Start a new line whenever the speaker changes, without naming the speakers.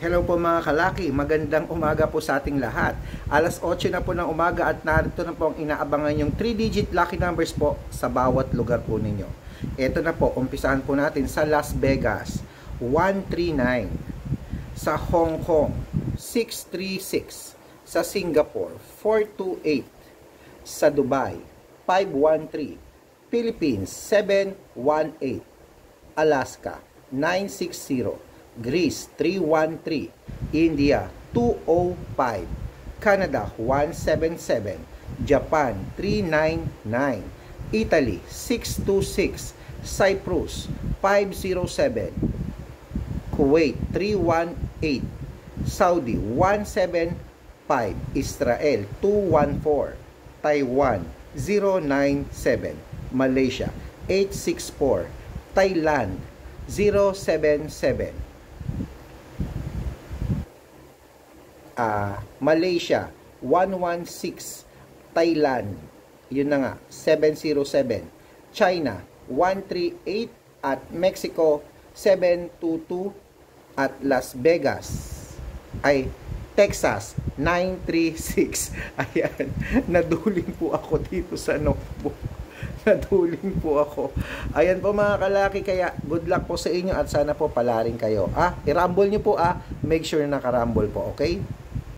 Hello po mga kalaki, magandang umaga po sa ating lahat. Alas 8 na po ng umaga at narito na po ang inaabangan yung 3-digit lucky numbers po sa bawat lugar po ninyo. Ito na po, umpisahan po natin sa Las Vegas, 139. Sa Hong Kong, 636. Sa Singapore, 428. Sa Dubai, 513. Philippines, 718. Alaska, 960. Greece 313, India 205, Canada 177, Japan 399, Italy 626, Cyprus 507, Kuwait 318, Saudi 175, Israel 214, Taiwan 097, Malaysia 864, Thailand 077, Malaysia 116, Thailand yun na nga 707, China 138 at Mexico 722 at Las Vegas ay Texas 936. Ayan, naduling po ako dito sa notebook. Naduling po ako. Ayan po mga kalaki, kaya good luck po sa inyo at sana po palaring kayo. I-rumble nyo po, make sure na nakarumble po, okay?